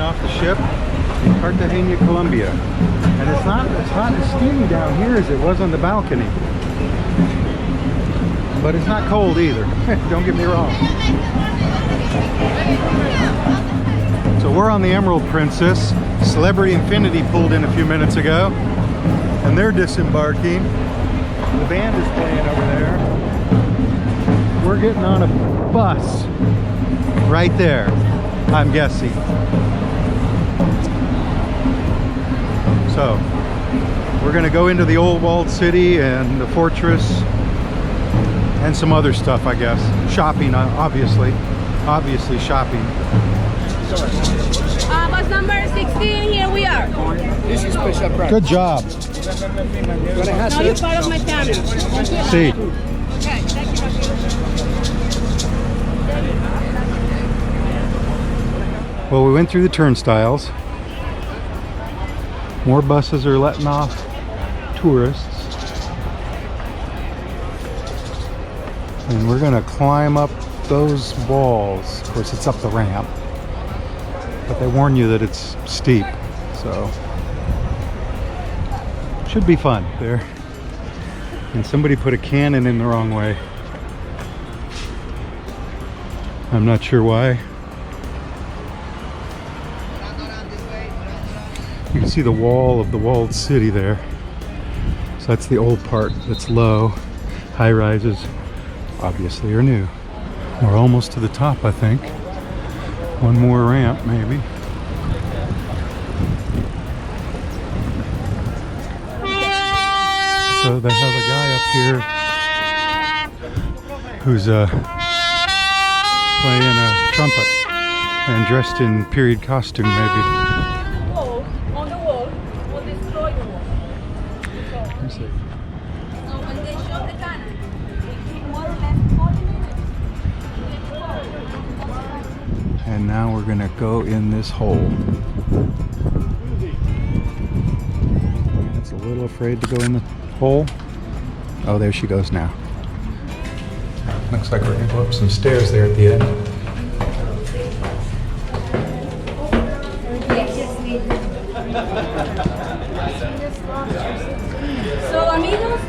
off the ship in Cartagena, Colombia. And it's not as hot and steamy down here as it was on the balcony. But it's not cold either. Don't get me wrong. So we're on the Emerald Princess. Celebrity Infinity pulled in a few minutes ago. And they're disembarking. The band is playing over there. We're getting on a bus right there, I'm guessing. So, we're gonna go into the old walled city and the fortress and some other stuff, I guess. Shopping, obviously. Obviously shopping. Bus number 16, here we are. This is special price. Good job. No, you're part of my family. See. Okay, thank you. Well, we went through the turnstiles. More buses are letting off tourists. And we're gonna climb up those walls. Of course, it's up the ramp. But they warn you that it's steep, so should be fun there. And somebody put a cannon in the wrong way. I'm not sure why. You can see the wall of the walled city there. So that's the old part that's low. High rises obviously are new. We're almost to the top, I think. One more ramp, maybe. So they have a guy up here who's playing a trumpet and dressed in period costume, maybe. On the wall, will destroy the wall. Let's see. So when they shot the cannon, it took more or less 40 minutes. And now we're gonna go in this hole. It's a little afraid to go in the hole. Oh, there she goes now. Looks like we're gonna go up some stairs there at the end. So amigos,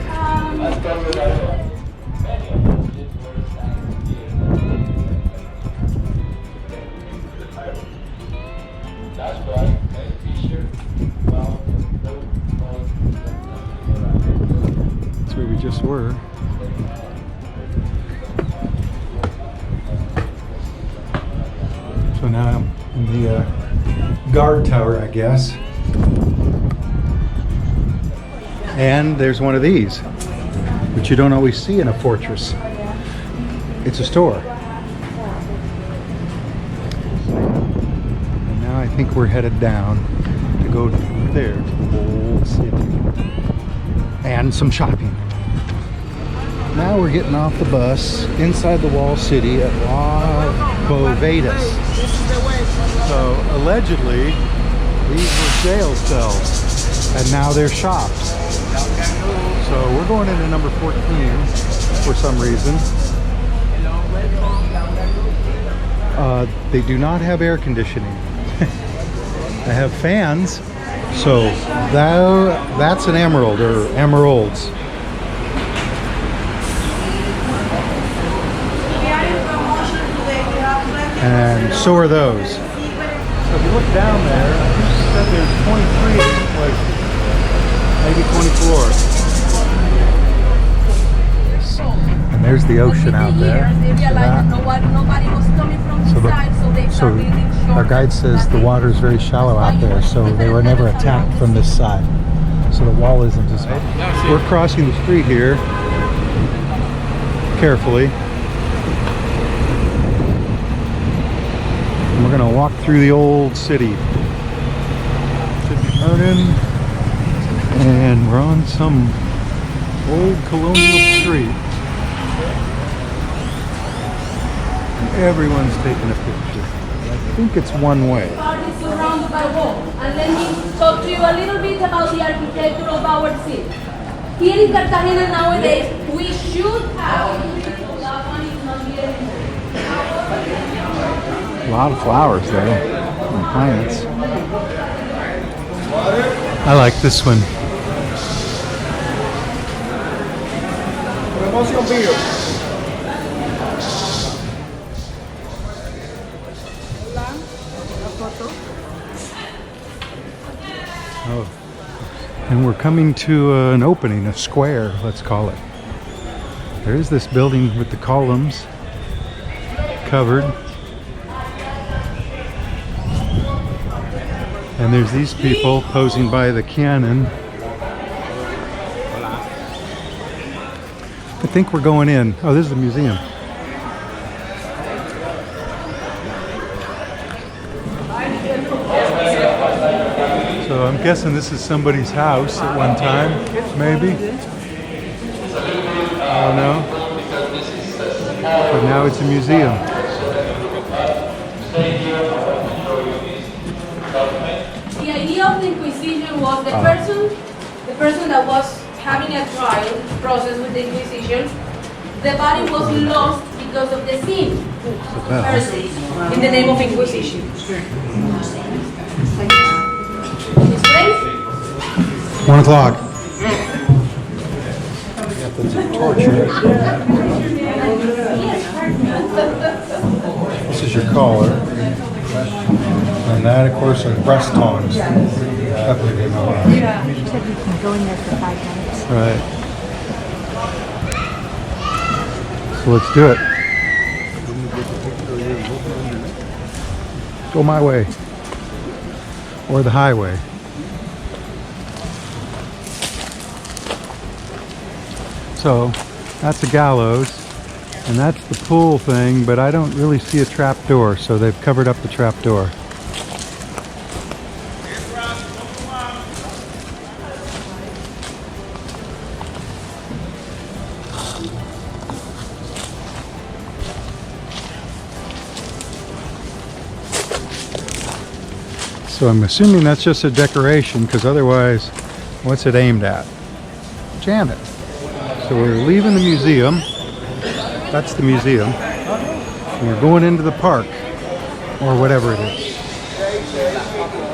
That's where we just were. So now I'm in the guard tower, I guess. And there's one of these, which you don't always see in a fortress. It's a store. And now I think we're headed down to go there to the old city. And some shopping. Now we're getting off the bus inside the wall city at Bovedas. So allegedly, these were jail cells, and now they're shops. So we're going into number 14 for some reason. They do not have air conditioning. They have fans. So that's an emerald or emeralds. And so are those. So if you look down there, you said there's 23 of these places. Maybe 24. And there's the ocean out there. So our guide says the water is very shallow out there, so they were never attacked from this side. So the wall isn't as high. We're crossing the street here carefully. And we're going to walk through the old city. Should be turning. And we're on some old colonial street. And everyone's taking a picture. I think it's one way. Part is surrounded by walls. And let me talk to you a little bit about the architecture of our city. Here in Cartagena nowadays, we should have. That one is not here anymore. A lot of flowers there. plants. I like this one. Oh, and we're coming to an opening, a square, let's call it. There's this building with the columns covered. And there's these people posing by the cannon. I think we're going in. Oh, this is the museum. So I'm guessing this is somebody's house at one time, maybe. I don't know. But now it's a museum. The idea of the Inquisition was the person that was having a trial process with the Inquisition, the body was lost because of the sin. In the name of Inquisition. This place? 1 o'clock. Methods of torture. This is your collar. And that, of course, are breast tongs. She said we can go in there for 5 minutes. Right. So let's do it. Go my way. Or the highway. So that's a gallows. And that's the pool thing, but I don't really see a trap door, so they've covered up the trap door. So I'm assuming that's just a decoration, because otherwise, what's it aimed at? Janet. So we're leaving the museum. That's the museum. And we're going into the park, or whatever it is.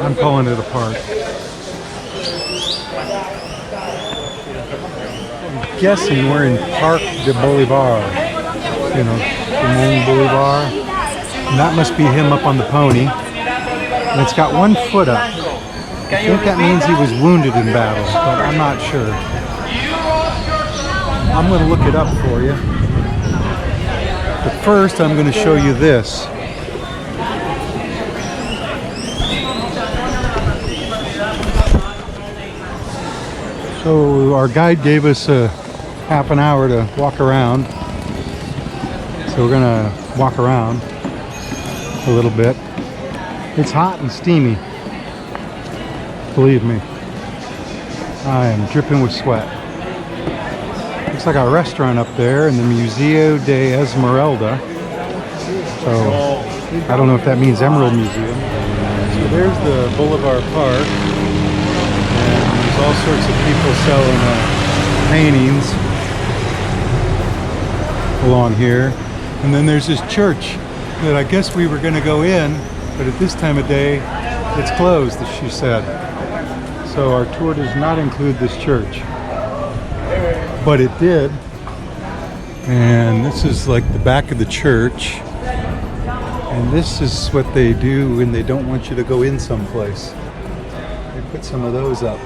I'm calling it a park. I'm guessing we're in Parc de Boulevard. You know, Simon Boulevard. And that must be him up on the pony. And it's got 1 foot up. I think that means he was wounded in battle, but I'm not sure. I'm going to look it up for you. But first, I'm going to show you this. So our guide gave us a half an hour to walk around. So we're going to walk around a little bit. It's hot and steamy. Believe me. I am dripping with sweat. Looks like a restaurant up there in the Museo de Esmeralda. So I don't know if that means Emerald Museum. So there's the Boulevard Park. And there's all sorts of people selling paintings along here. And then there's this church that I guess we were going to go in, but at this time of day it's closed, as she said. So our tour does not include this church. But it did. And this is like the back of the church. And this is what they do when they don't want you to go in someplace. They put some of those up.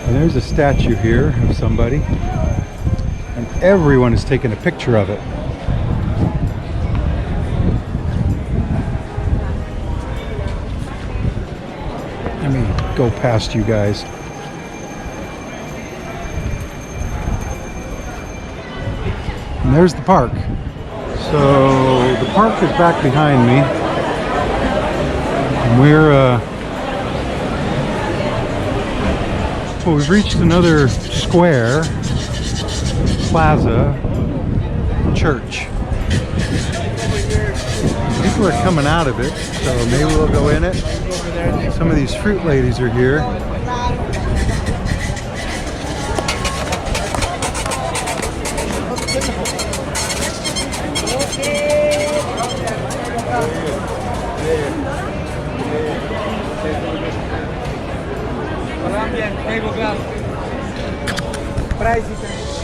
And there's a statue here of somebody. And everyone is taking a picture of it. Let me go past you guys. And there's the park. So the park is back behind me. And we've reached another square, plaza, church. People are coming out of it, so maybe we'll go in it. Some of these fruit ladies are here.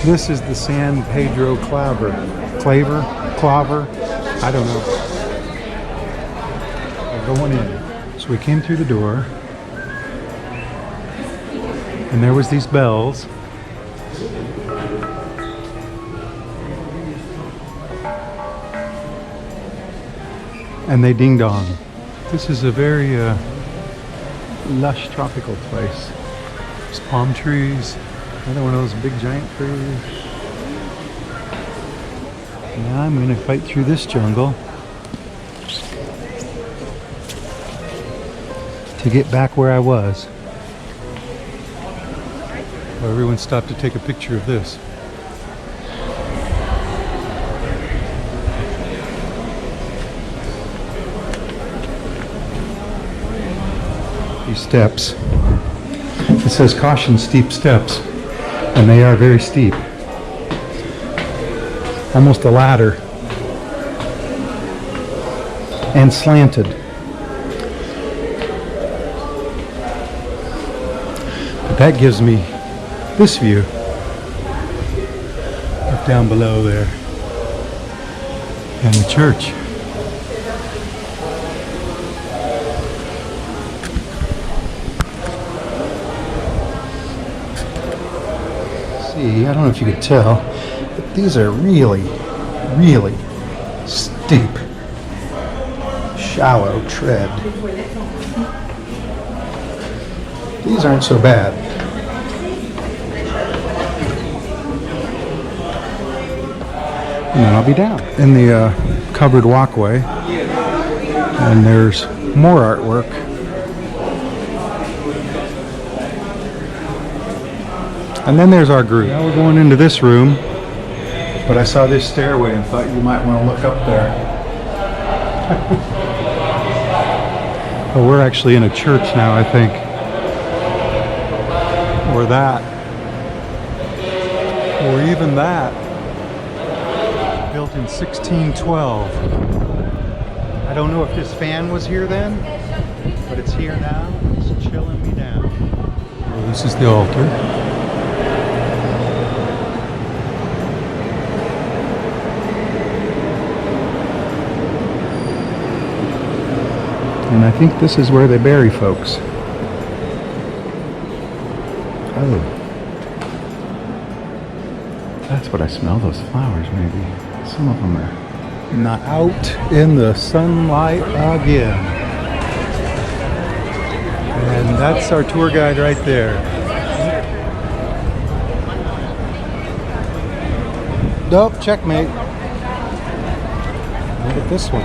This is the San Pedro Claver. Claver? I don't know. We're going in. So we came through the door. And there was these bells. And they ding dong. This is a very lush tropical place. There's palm trees. Another one of those big giant trees. Now I'm going to fight through this jungle to get back where I was. Oh, everyone stopped to take a picture of this. These steps. It says caution steep steps, and they are very steep. Almost a ladder. And slanted. But that gives me this view up down below there. And the church. See, I don't know if you could tell, but these are really, really steep, shallow tread. These aren't so bad. And then I'll be down in the covered walkway, and there's more artwork. And then there's our group. Now we're going into this room, but I saw this stairway and thought you might want to look up there. Oh, we're actually in a church now, I think. Or that. Or even that. Built in 1612. I don't know if this fan was here then, but it's here now. It's chilling me down. Well, this is the altar. And I think this is where they bury folks. Oh. That's what I smell, those flowers maybe. Some of them are not out in the sunlight again. And that's our tour guide right there. Nope, checkmate. Look at this one.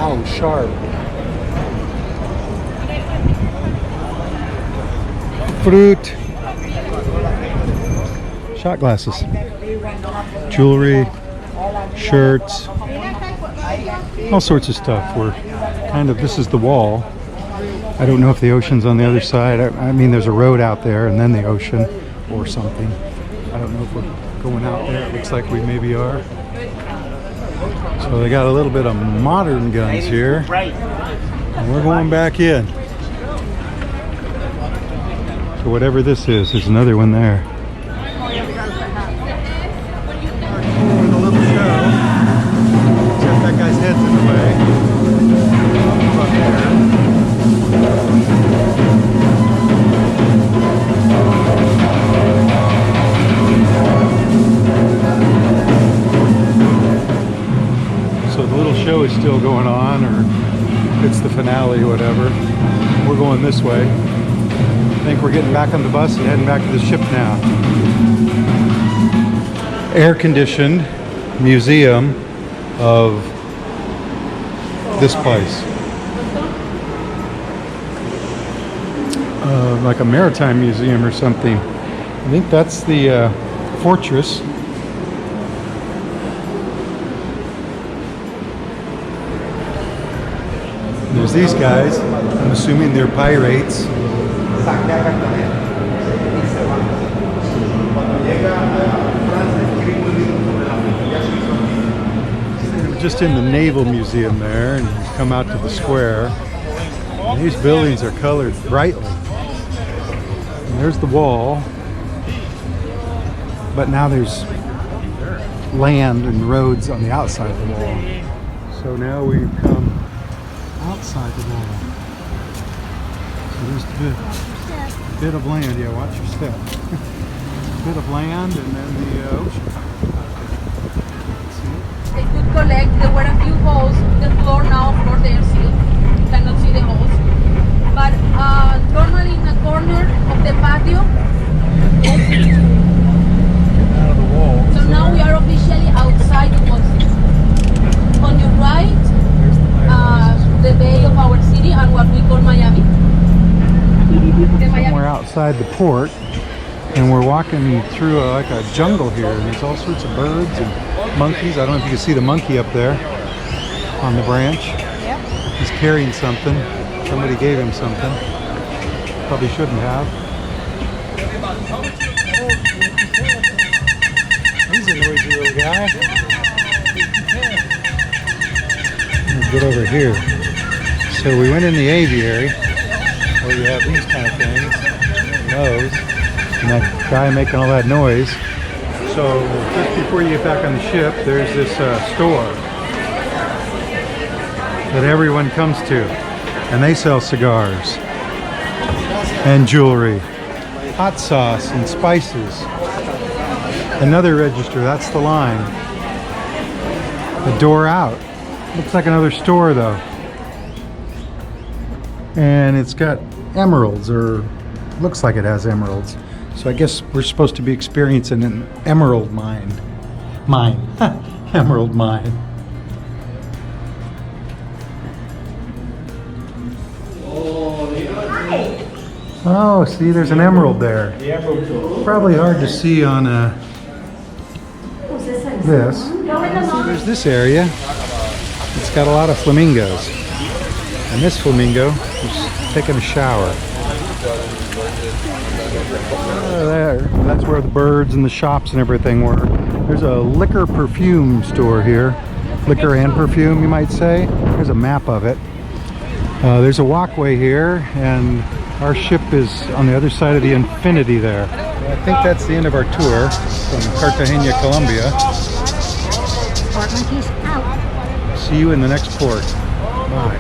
Ow, sharp. Fruit. Shot glasses. Jewelry. Shirts. All sorts of stuff. We're kind of, this is the wall. I don't know if the ocean's on the other side. I mean, there's a road out there and then the ocean or something. I don't know if we're going out there. It looks like we maybe are. So they got a little bit of modern guns here. And we're going back in. So whatever this is, there's another one there. With a little show. Except that guy's head's in the way. So the little show is still going on, or it's the finale, whatever. We're going this way. I think we're getting back on the bus and heading back to the ship now. Air-conditioned museum of this place. Like a maritime museum or something. I think that's the fortress. There's these guys. I'm assuming they're pirates. We're just in the Naval Museum there, and you come out to the square. And these buildings are colored brightly. And there's the wall. But now there's land and roads on the outside of the wall. So now we've come outside the wall. So there's a bit of land. Yeah, watch your step. Bit of land and then the ocean. They could collect. There were a few holes in the floor. Now, of course, they are sealed. You cannot see the holes. But normally in the corner of the patio. Out of the wall. So now we are officially outside the wall city. On your right, the bay of our city and what we call Miami. We're outside the port and we're walking through like a jungle here, and there's all sorts of birds and monkeys. I don't know if you can see the monkey up there on the branch. Yep. He's carrying something. Somebody gave him something. Probably shouldn't have. He's a noisy little guy. Let's get over here. So we went in the aviary where you have these kind of things. Those. And that guy making all that noise. So just before you get back on the ship, there's this store that everyone comes to. And they sell cigars and jewelry, hot sauce and spices. Another register, that's the line. The door out. Looks like another store though. And it's got emeralds, or looks like it has emeralds. So I guess we're supposed to be experiencing an emerald mine. Emerald mine. Oh, see, there's an emerald there. Probably hard to see on this. See, there's this area. It's got a lot of flamingos. And this flamingo is taking a shower. There. That's where the birds and the shops and everything were. There's a liquor perfume store here. Liquor and perfume, you might say. There's a map of it. There's a walkway here, and our ship is on the other side of the infinity there. I think that's the end of our tour from Cartagena, Colombia. Port monkeys out. See you in the next port. Bye.